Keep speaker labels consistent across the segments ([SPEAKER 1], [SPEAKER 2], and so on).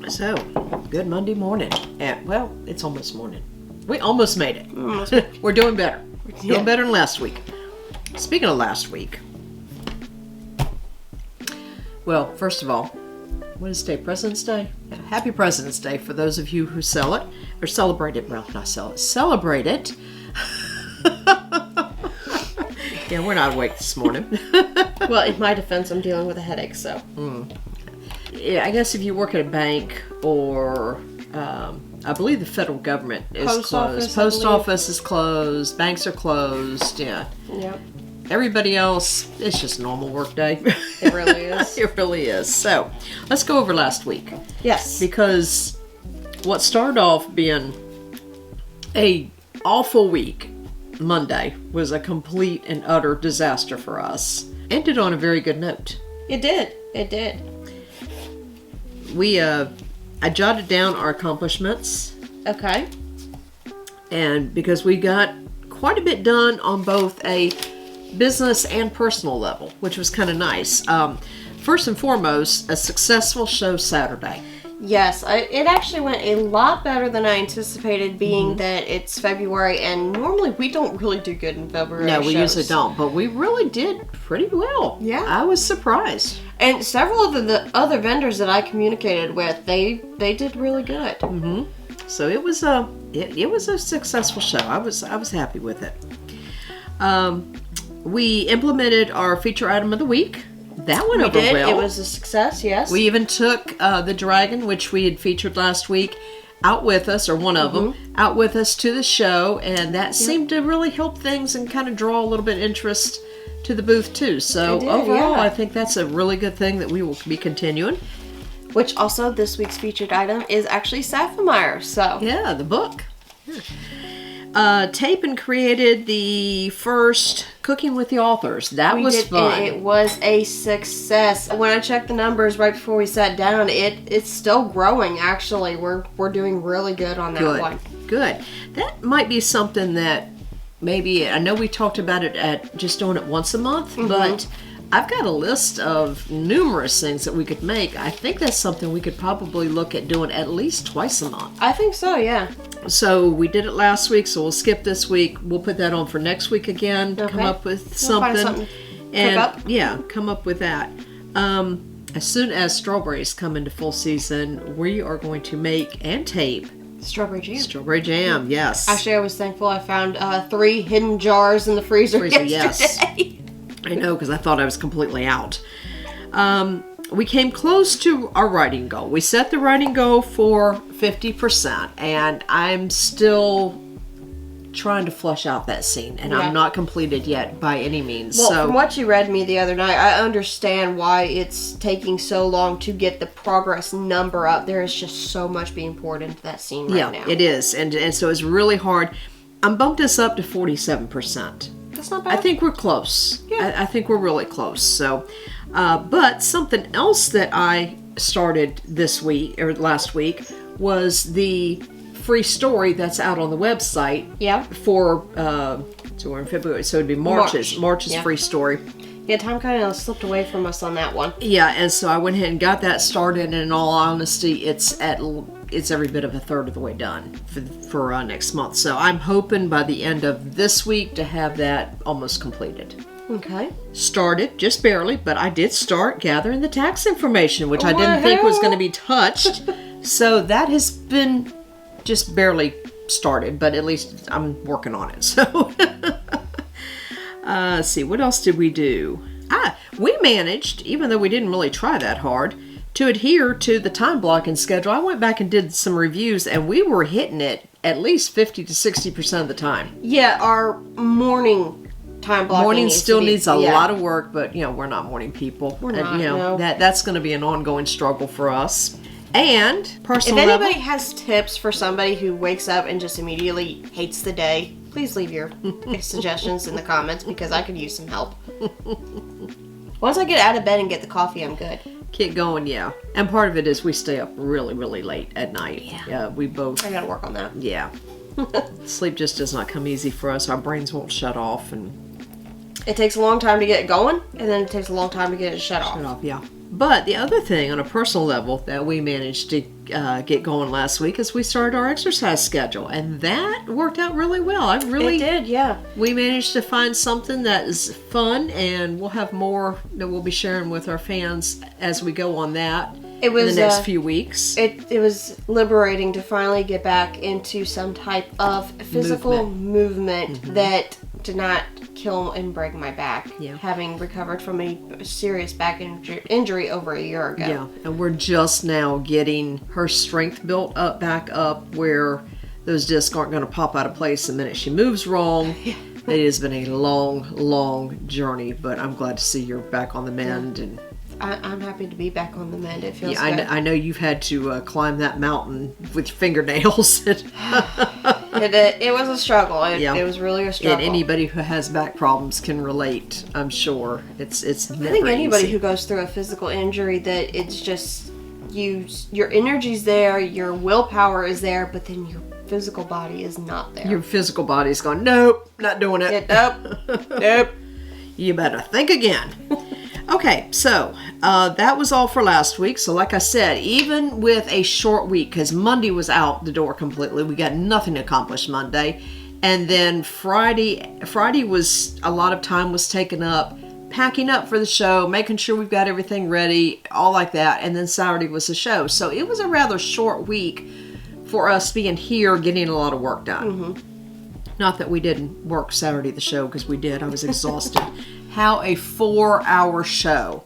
[SPEAKER 1] So, good Monday morning. Well, it's almost morning. We almost made it. We're doing better. We're doing better than last week. Speaking of last week, well, first of all, what is today? President's Day? Yeah, happy President's Day for those of you who sell it, or celebrate it. Well, not sell it. Celebrate it. Yeah, we're not awake this morning.
[SPEAKER 2] Well, in my defense, I'm dealing with a headache, so.
[SPEAKER 1] Yeah, I guess if you work at a bank or I believe the federal government is closed. Post office is closed. Banks are closed. Yeah.
[SPEAKER 2] Yep.
[SPEAKER 1] Everybody else, it's just a normal work day.
[SPEAKER 2] It really is.
[SPEAKER 1] It really is. So, let's go over last week.
[SPEAKER 2] Yes.
[SPEAKER 1] Because what started off being a awful week, Monday, was a complete and utter disaster for us. Ended on a very good note.
[SPEAKER 2] It did. It did.
[SPEAKER 1] I jotted down our accomplishments.
[SPEAKER 2] Okay.
[SPEAKER 1] And because we got quite a bit done on both a business and personal level, which was kind of nice. First and foremost, a successful show Saturday.
[SPEAKER 2] Yes, it actually went a lot better than I anticipated, being that it's February, and normally we don't really do good in February.
[SPEAKER 1] No, we
[SPEAKER 2] shows.
[SPEAKER 1] usually don't, but we really did pretty well.
[SPEAKER 2] Yeah.
[SPEAKER 1] I was surprised.
[SPEAKER 2] And several of the other vendors that I communicated with, they did really good.
[SPEAKER 1] Mm-hmm. So it was a successful show. I was happy with it. We implemented our feature item of the week. That went over well.
[SPEAKER 2] It was a success, yes.
[SPEAKER 1] We even took the dragon, which we had featured last week, out with us, or one of them, out with us to the show, and that seemed to really help things and kind of draw a little bit of interest to the booth too. So overall, I think that's a really good thing that we will be continuing.
[SPEAKER 2] Which also, this week's featured item is actually Sci-Fi, so.
[SPEAKER 1] Yeah, the book. Tape created the first Cooking with the Authors. That was fun.
[SPEAKER 2] It was a success. When I checked the numbers right before we sat down, it's still growing, actually. We're doing really good on that one.
[SPEAKER 1] Good. That might be something that maybe, I know we talked about it at just doing it once a month, but I've got a list of numerous things that we could make. I think that's something we could probably look at doing at least twice a month.
[SPEAKER 2] I think so, yeah.
[SPEAKER 1] So we did it last week, so we'll skip this week. We'll put that on for next week again to come up with something.
[SPEAKER 2] Find something
[SPEAKER 1] And yeah, come up with that. As soon as strawberries come into full season, we are going to make and tape
[SPEAKER 2] Strawberry jam.
[SPEAKER 1] Strawberry jam, yes.
[SPEAKER 2] Actually, I was thankful I found 3 hidden jars in the freezer yesterday.
[SPEAKER 1] Yes. I know, because I thought I was completely out. We came close to our writing goal. We set the writing goal for 50%, and I'm still trying to flush out that scene, and I'm not completed yet by any means.
[SPEAKER 2] Well, from what you read me the other night, I understand why it's taking so long to get the progress number up. There is just so much being poured into that scene right now.
[SPEAKER 1] Yeah, it is, and so it's really hard. I'm bumped this up to 47%.
[SPEAKER 2] That's not bad.
[SPEAKER 1] I think we're close.
[SPEAKER 2] Yeah.
[SPEAKER 1] I think we're really close. So, but something else that I started this week or last week was the free story that's out on the website.
[SPEAKER 2] Yeah.
[SPEAKER 1] For so we're in February, so it'd be March's free story.
[SPEAKER 2] Yeah, time kind of slipped away from us on that one.
[SPEAKER 1] Yeah, and so I went ahead and got that started. And in all honesty, it's every bit of a third of the way done for next month. So I'm hoping by the end of this week to have that almost completed.
[SPEAKER 2] Okay.
[SPEAKER 1] Started, just barely, but I did start gathering the tax information, which I didn't think was going to be touched. So that has been just barely started, but at least I'm working on it. So, let's see, what else did we do? We managed, even though we didn't really try that hard, to adhere to the time blocking schedule. I went back and did some reviews, and we were hitting it at least 50 to 60% of the time.
[SPEAKER 2] Yeah, our morning time blocking
[SPEAKER 1] morning still needs a lot of work, but we're not morning people.
[SPEAKER 2] We're not,
[SPEAKER 1] no. That's going to be an ongoing struggle for us. And personal
[SPEAKER 2] if
[SPEAKER 1] level,
[SPEAKER 2] anybody has tips for somebody who wakes up and just immediately hates the day, please leave your suggestions in the comments, because I could use some help. Once I get out of bed and get the coffee, I'm good.
[SPEAKER 1] Get going, yeah. And part of it is we stay up really, really late at night. Yeah, we both.
[SPEAKER 2] I gotta work on that.
[SPEAKER 1] Yeah. Sleep just does not come easy for us. Our brains won't shut off, and
[SPEAKER 2] it takes a long time to get it going, and then it takes a long time to get it shut off.
[SPEAKER 1] Yeah. But the other thing on a personal level that we managed to get going last week is we started our exercise schedule, and that worked out really well.
[SPEAKER 2] It did, yeah.
[SPEAKER 1] We managed to find something that is fun, and we'll have more that we'll be sharing with our fans as we go on that in the next few weeks.
[SPEAKER 2] It was liberating to finally get back into some type of physical movement that did not kill and break my back, having recovered from a serious back injury over a year ago.
[SPEAKER 1] Yeah, and we're just now getting her strength built back up where those discs aren't going to pop out of place the minute she moves wrong. It has been a long journey, but I'm glad to see you're back on the mend. And
[SPEAKER 2] I'm happy to be back on the mend. It feels
[SPEAKER 1] good. I know you've had to climb that mountain with your fingernails.
[SPEAKER 2] It was a struggle. It was really a struggle.
[SPEAKER 1] And anybody who has back problems can relate, I'm sure. It's never
[SPEAKER 2] I think anybody
[SPEAKER 1] easy.
[SPEAKER 2] who goes through a physical injury, that it's just your energy's there, your willpower is there, but then your physical body is not there.
[SPEAKER 1] Your physical body's going, nope, not doing it.
[SPEAKER 2] Nope.
[SPEAKER 1] You better think again. Okay, so that was all for last week. So like I said, even with a short week, because Monday was out the door completely, we got nothing accomplished Monday. And then Friday was, a lot of time was taken up packing up for the show, making sure we've got everything ready, all like that. And then Saturday was the show. So it was a rather short week for us being here, getting a lot of work done. Not that we didn't work Saturday the show, because we did. I was exhausted. How a 4-hour show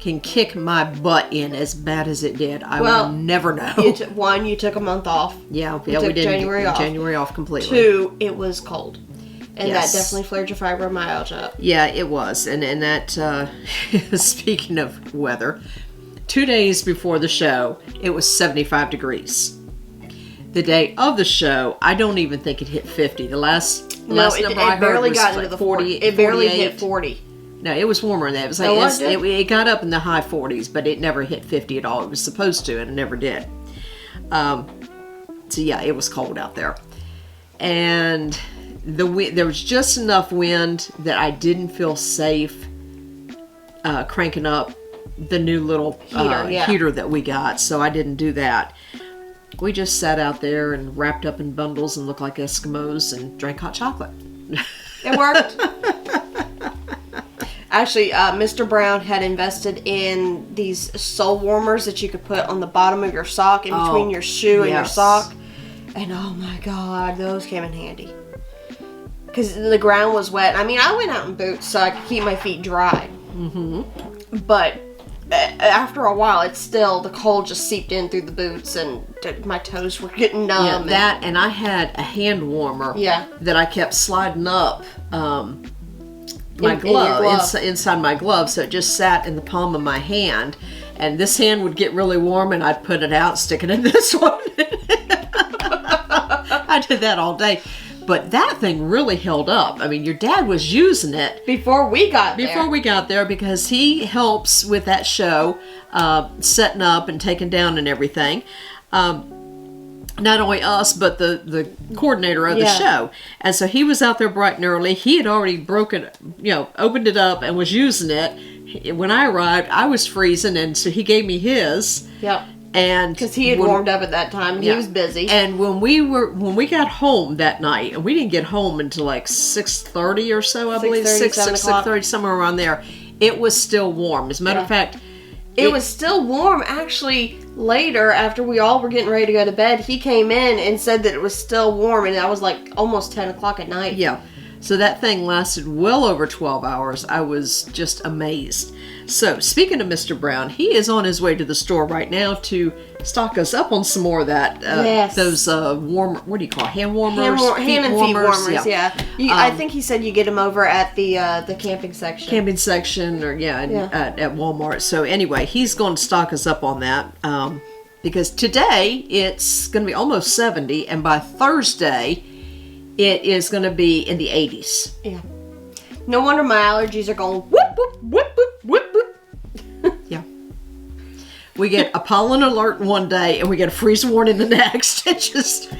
[SPEAKER 1] can kick my butt in as bad as it did, I will never know.
[SPEAKER 2] You took a month off.
[SPEAKER 1] Yeah, we did January off completely.
[SPEAKER 2] 2, it was cold. And
[SPEAKER 1] Yes.
[SPEAKER 2] that definitely flared your fibromyalgia up.
[SPEAKER 1] Yeah, it was. And that, speaking of weather, 2 days before the show, it was 75 degrees. The day of the show, I don't even think it hit 50. The last number I heard was
[SPEAKER 2] into the 40. It barely hit 40.
[SPEAKER 1] No, it was warmer than that. It was like it got up in the high 40s, but it never hit 50 at all. It was supposed to, and it never did. So yeah, it was cold out there, and there was just enough wind that I didn't feel safe cranking up the new little heater that we got. So I didn't do that. We just sat out there and wrapped up in bundles and looked like Eskimos and drank hot chocolate.
[SPEAKER 2] It worked. Actually, Mr. Brown had invested in these sole warmers that you could put on the bottom of your sock, in between your shoe and your sock. And oh my God, those came in handy. Because the ground was wet. I mean, I went out in boots so I could keep my feet dry. But after a while, the cold just seeped in through the boots, and my toes were getting numb.
[SPEAKER 1] Yeah, and I had a hand warmer that I kept sliding up my glove, inside my glove, so it just sat in the palm of my hand, and this hand would get really warm, and I'd put it out, stick it in this one. I did that all day. But that thing really held up. I mean, your dad was using it
[SPEAKER 2] before we got
[SPEAKER 1] there, because he helps with that show, setting up and taking down and everything. Not only us, but the coordinator of the show. And so he was out there bright and early. He had already opened it up and was using it. When I arrived, I was freezing, and so he gave me his.
[SPEAKER 2] Yep.
[SPEAKER 1] And
[SPEAKER 2] because he had warmed up at that time, he was busy.
[SPEAKER 1] And when we got home that night, and we didn't get home until like 6:30 or so, I believe, 6:30, somewhere around there. It was still warm. As a matter of fact,
[SPEAKER 2] it was still warm. Actually, later, after we all were getting ready to go to bed, he came in and said that it was still warm, and that was like almost 10 o'clock at night.
[SPEAKER 1] Yeah. So that thing lasted well over 12 hours. I was just amazed. So, speaking of Mr. Brown, he is on his way to the store right now to stock us up on some more of that. Those warmer, what do you call it? Hand warmers?
[SPEAKER 2] Hand and feet warmers, yeah. I think he said you get them over at the camping section.
[SPEAKER 1] Camping section, or at Walmart. So anyway, he's going to stock us up on that. Because today, it's going to be almost 70, and by Thursday, it is going to be in the 80s.
[SPEAKER 2] Yeah. No wonder my allergies are going whoop, whoop, whoop, whoop, whoop, whoop.
[SPEAKER 1] Yeah. We get a pollen alert one day, and we get a freeze warning the next. It just...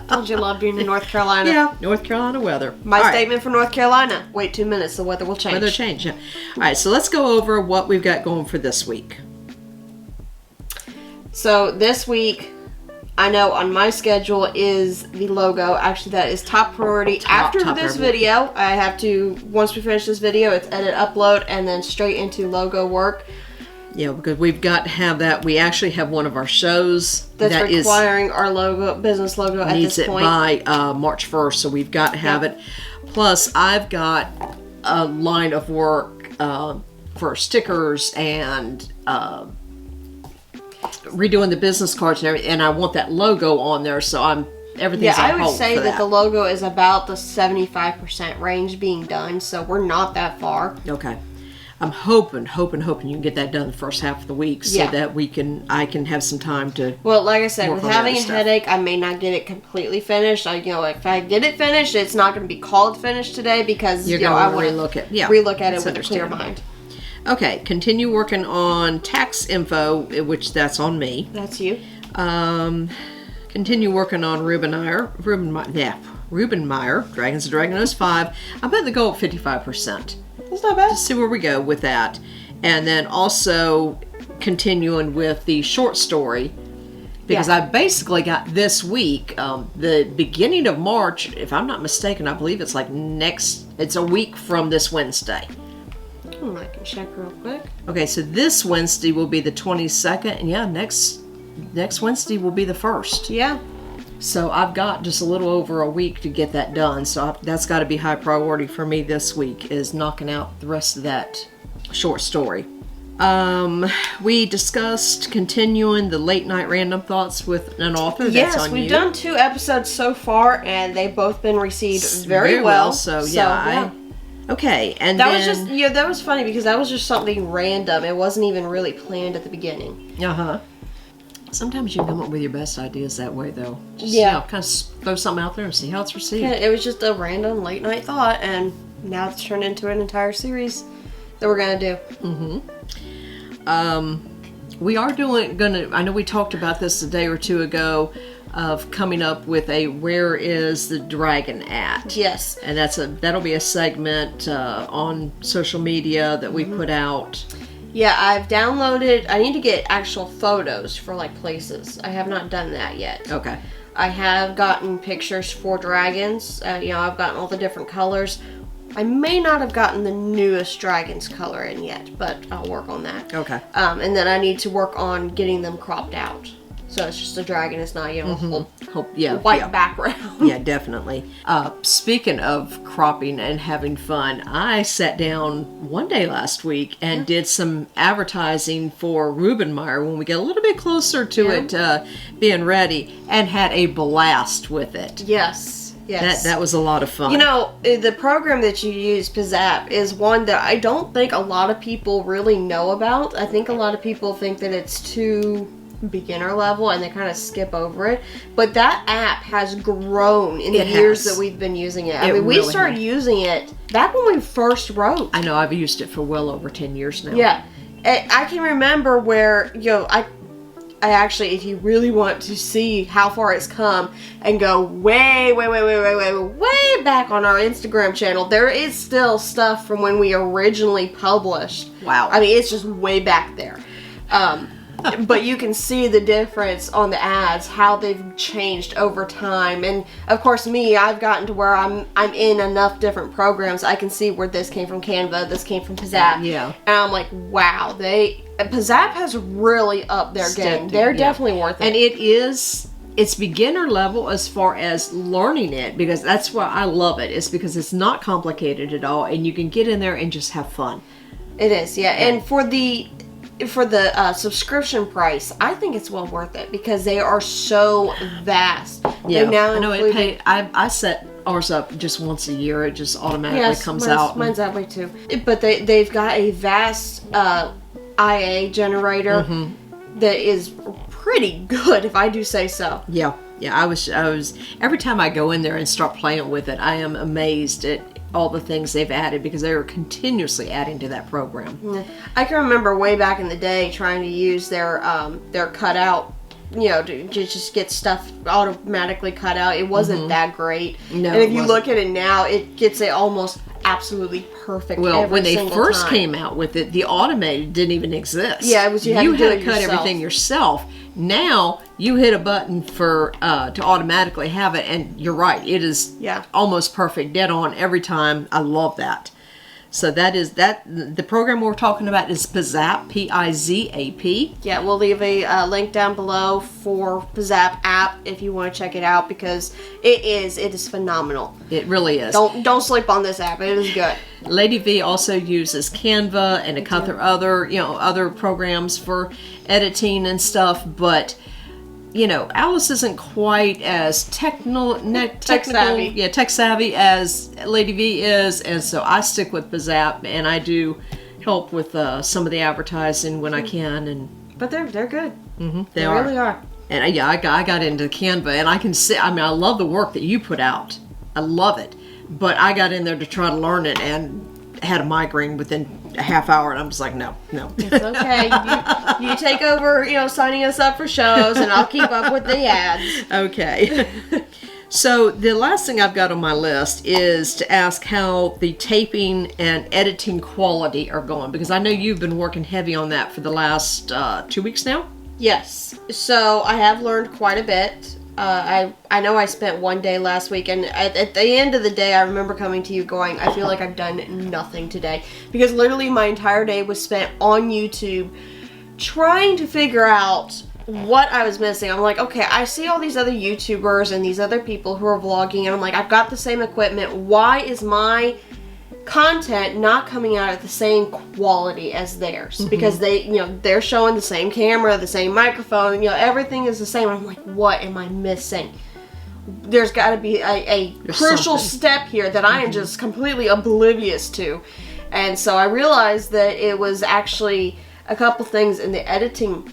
[SPEAKER 2] Told you loved being in North Carolina.
[SPEAKER 1] Yeah, North Carolina weather.
[SPEAKER 2] My
[SPEAKER 1] All
[SPEAKER 2] statement for North Carolina. Wait 2 minutes, the weather will change.
[SPEAKER 1] Weather change, yeah. All right, so let's go over what we've got going for this week.
[SPEAKER 2] So this week, I know on my schedule is the logo. Actually, that is top priority. After this video, I have to, once we finish this video, it's edit, upload, and then straight into logo work.
[SPEAKER 1] Yeah, because we've got to have that. We actually have one of our shows
[SPEAKER 2] that's requiring our logo, business logo at this point.
[SPEAKER 1] Needs it by March 1st, so we've got to have it. Plus, I've got a line of work for stickers and redoing the business cards and everything, and I want that logo on there, so everything's on hold.
[SPEAKER 2] I would say that the logo is about the 75% range being done, so we're not that far.
[SPEAKER 1] Okay. I'm hoping you can get that done the first half of the week so that I can have some time to.
[SPEAKER 2] Well, like I said, with having a headache, I may not get it completely finished. If I get it finished, it's not going to be called finished today because
[SPEAKER 1] I want to
[SPEAKER 2] relook at it with a clear mind.
[SPEAKER 1] Okay, continue working on tax info, which that's on me.
[SPEAKER 2] That's you.
[SPEAKER 1] Continue working on Rubenmeyer, Dragons and Dragonos 5. I bet they go up 55%.
[SPEAKER 2] That's not bad.
[SPEAKER 1] Just see where we go with that. And then also continuing with the short story, because I basically got this week, the beginning of March, if I'm not mistaken, I believe it's it's a week from this Wednesday.
[SPEAKER 2] I can check real quick.
[SPEAKER 1] Okay, so this Wednesday will be the 22nd, and next Wednesday will be the 1st.
[SPEAKER 2] Yeah.
[SPEAKER 1] So I've got just a little over a week to get that done. So that's got to be high priority for me this week, is knocking out the rest of that short story. We discussed continuing the late night random thoughts with an author.
[SPEAKER 2] Yes, we've done 2 episodes so far, and they've both been received very well.
[SPEAKER 1] So yeah. Okay, and
[SPEAKER 2] that was just that was funny because that was just something random. It wasn't even really planned at the beginning.
[SPEAKER 1] Sometimes you come up with your best ideas that way, though. Just, kind of throw something out there and see how it's received.
[SPEAKER 2] Yeah, it was just a random late night thought, and now it's turned into an entire series that we're gonna do.
[SPEAKER 1] We are gonna. I know we talked about this a day or two ago, of coming up with a "Where is the Dragon at?"
[SPEAKER 2] Yes,
[SPEAKER 1] and that'll be a segment on social media that we put out.
[SPEAKER 2] Yeah, I've downloaded. I need to get actual photos for places. I have not done that yet.
[SPEAKER 1] Okay.
[SPEAKER 2] I have gotten pictures for dragons. I've gotten all the different colors. I may not have gotten the newest dragon's color in yet, but I'll work on that.
[SPEAKER 1] Okay.
[SPEAKER 2] And then I need to work on getting them cropped out. So it's just a dragon. It's not, white background.
[SPEAKER 1] Yeah, definitely. Speaking of cropping and having fun, I sat down one day last week and did some advertising for Rubenmeyer when we get a little bit closer to it being ready, and had a blast with it.
[SPEAKER 2] Yes.
[SPEAKER 1] That was a lot of fun.
[SPEAKER 2] The program that you use, PiZap, is one that I don't think a lot of people really know about. I think a lot of people think that it's too beginner level and they kind of skip over it, but that app has grown in the years that we've been using it. We started using it back when we first wrote.
[SPEAKER 1] I know, I've used it for well over 10 years now.
[SPEAKER 2] Yeah, I can remember where I actually, if you really want to see how far it's come and go way back on our Instagram channel, there is still stuff from when we originally published.
[SPEAKER 1] Wow.
[SPEAKER 2] I mean, it's just way back there. But you can see the difference on the ads, how they've changed over time. And of course, I've gotten to where I'm in enough different programs. I can see where this came from Canva, this came from PiZap.
[SPEAKER 1] Yeah.
[SPEAKER 2] And I'm like, wow, PiZap has really upped their game. They're definitely worth it.
[SPEAKER 1] And it's beginner level as far as learning it, because that's why I love it. It's because it's not complicated at all, and you can get in there and just have fun.
[SPEAKER 2] It is, yeah. And for the subscription price, I think it's well worth it because they are so vast.
[SPEAKER 1] Yeah, I know. I set ours up just once a year. It just automatically comes out.
[SPEAKER 2] Mine's that way too. But they've got a vast IA generator that is pretty good, if I do say so.
[SPEAKER 1] Yeah. I was. Every time I go in there and start playing with it, I am amazed at all the things they've added, because they are continuously adding to that program.
[SPEAKER 2] I can remember way back in the day trying to use their cutout to just get stuff automatically cut out. It wasn't that great.
[SPEAKER 1] No,
[SPEAKER 2] and if
[SPEAKER 1] it
[SPEAKER 2] you
[SPEAKER 1] wasn't.
[SPEAKER 2] look at it now, it gets it almost absolutely perfect.
[SPEAKER 1] Well,
[SPEAKER 2] every
[SPEAKER 1] when they
[SPEAKER 2] single
[SPEAKER 1] first
[SPEAKER 2] time.
[SPEAKER 1] came out with it, the automated didn't even exist.
[SPEAKER 2] Yeah, it was you had to do it
[SPEAKER 1] cut
[SPEAKER 2] yourself.
[SPEAKER 1] everything yourself. Now you hit a button for to automatically have it, and you're right. It is almost perfect, dead on every time. I love that. So that is that. The program we're talking about is PiZap, PiZap.
[SPEAKER 2] Yeah, we'll leave a link down below for PiZap app if you want to check it out, because it is phenomenal.
[SPEAKER 1] It really is.
[SPEAKER 2] Don't sleep on this app. It is good.
[SPEAKER 1] Lady V also uses Canva and a couple of other programs for editing and stuff, but Alice isn't quite as tech savvy as Lady V is, and so I stick with PiZap, and I do help with some of the advertising when I can.
[SPEAKER 2] But they're good.
[SPEAKER 1] Mm-hmm,
[SPEAKER 2] they really are.
[SPEAKER 1] And I got into Canva, and I can see. I mean, I love the work that you put out. I love it, but I got in there to try to learn it and had a migraine within a half hour, and I'm just like, no.
[SPEAKER 2] It's okay. You take over, signing us up for shows, and I'll keep up with the ads.
[SPEAKER 1] Okay. So the last thing I've got on my list is to ask how the taping and editing quality are going, because I know you've been working heavy on that for the last 2 weeks now.
[SPEAKER 2] Yes. So I have learned quite a bit. I know I spent one day last week, and at the end of the day, I remember coming to you going, I feel like I've done nothing today. Because literally my entire day was spent on YouTube trying to figure out what I was missing. I'm like, okay, I see all these other YouTubers and these other people who are vlogging, and I'm like, I've got the same equipment. Why is my content not coming out at the same quality as theirs? Mm-hmm. Because they're showing the same camera, the same microphone, everything is the same. I'm like, what am I missing? There's got to be a crucial step here that I am just completely oblivious to. And so I realized that it was actually a couple things in the editing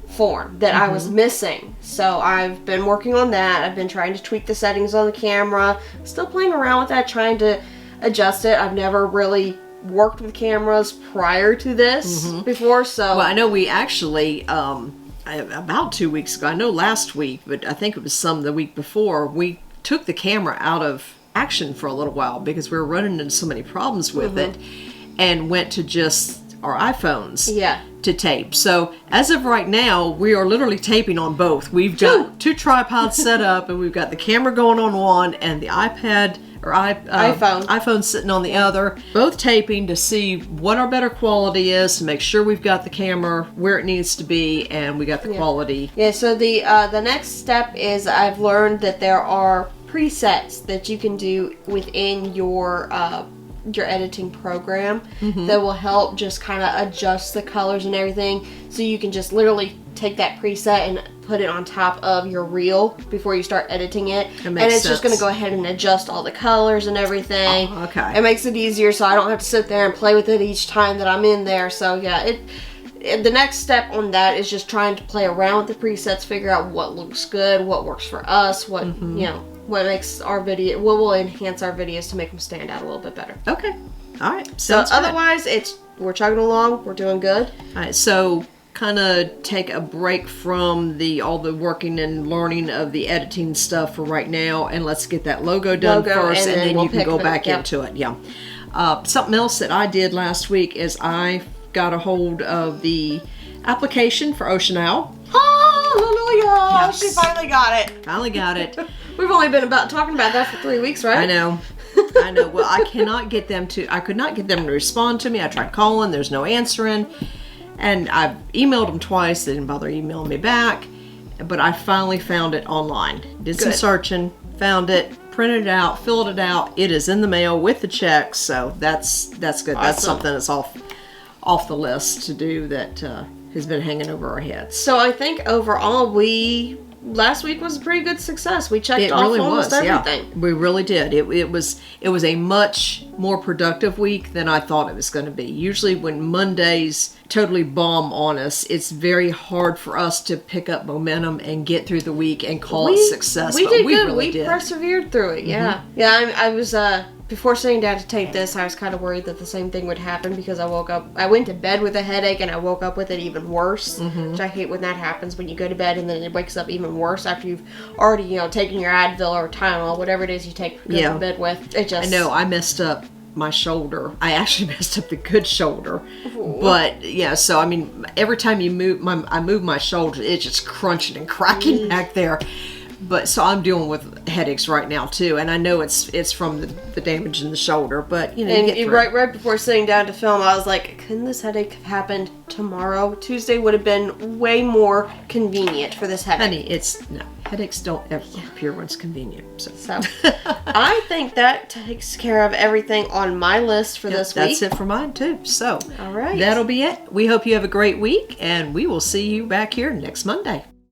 [SPEAKER 2] form that I was missing. So I've been working on that. I've been trying to tweak the settings on the camera, still playing around with that, trying to adjust it. I've never really worked with cameras prior to this before, so...
[SPEAKER 1] Well, I know we actually, about 2 weeks ago, I know last week, but I think it was the week before, we took the camera out of action for a little while because we were running into so many problems with it, and went to just our iPhones to tape. So as of right now, we are literally taping on both. We've got 2 tripods set up, and we've got the camera going on one and the iPad or iPhone sitting on the other, both taping to see what our better quality is, to make sure we've got the camera where it needs to be and we got the quality.
[SPEAKER 2] Yeah, so the next step is I've learned that there are presets that you can do within your editing program that will help just kind of adjust the colors and everything, so you can just literally take that preset and put it on top of your reel before you start editing it, and it's just going to go ahead and adjust all the colors and everything.
[SPEAKER 1] Oh, okay.
[SPEAKER 2] It makes it easier, so I don't have to sit there and play with it each time that I'm in there. So yeah, the next step on that is just trying to play around with the presets, figure out what looks good, what works for us, what what makes our video, what will enhance our videos to make them stand out a little bit better.
[SPEAKER 1] Okay. All right.
[SPEAKER 2] So otherwise, we're chugging along. We're doing good.
[SPEAKER 1] All right. So kind of take a break from all the working and learning of the editing stuff for right now, and let's get that logo done first, and then you can go back into it. Yeah. Something else that I did last week is I got a hold of the application for Ocean Owl.
[SPEAKER 2] Hallelujah!
[SPEAKER 1] Yes.
[SPEAKER 2] She finally got it.
[SPEAKER 1] Finally got it.
[SPEAKER 2] We've only been talking about that for 3 weeks, right?
[SPEAKER 1] I know. Well, I could not get them to respond to me. I tried calling, there's no answering. And I've emailed them twice. They didn't bother emailing me back. But I finally found it online. Did some searching, found it, printed it out, filled it out. It is in the mail with the check. So that's good. Awesome. That's something that's off the list to do that has been hanging over our heads.
[SPEAKER 2] So I think overall last week was a pretty good success. We checked off almost everything.
[SPEAKER 1] Yeah, we really did. It was a much more productive week than I thought it was going to be. Usually when Mondays totally bomb on us, it's very hard for us to pick up momentum and get through the week and call it success.
[SPEAKER 2] We did good.
[SPEAKER 1] Really
[SPEAKER 2] We persevered through it. Yeah. Yeah, I was before sitting down to tape this, I was kind of worried that the same thing would happen because I went to bed with a headache and I woke up with it even worse, which I hate when that happens, when you go to bed and then it wakes up even worse after you've already, taken your Advil or Tylenol, whatever it is you go to bed with. It just...
[SPEAKER 1] I know, I messed up my shoulder. I actually messed up the good shoulder. Ooh. But yeah, so I mean, every time I move my shoulder, it's just crunching and cracking back there. But so I'm dealing with headaches right now too, and I know it's from the damage in the shoulder. But you get
[SPEAKER 2] right before sitting down to film, I was like, couldn't this headache have happened tomorrow? Tuesday would have been way more convenient for this headache.
[SPEAKER 1] Honey, headaches don't ever appear when it's convenient. So
[SPEAKER 2] I think that takes care of everything on my list for this week.
[SPEAKER 1] That's it for mine too. So
[SPEAKER 2] all right,
[SPEAKER 1] that'll be it. We hope you have a great week, and we will see you back here next Monday.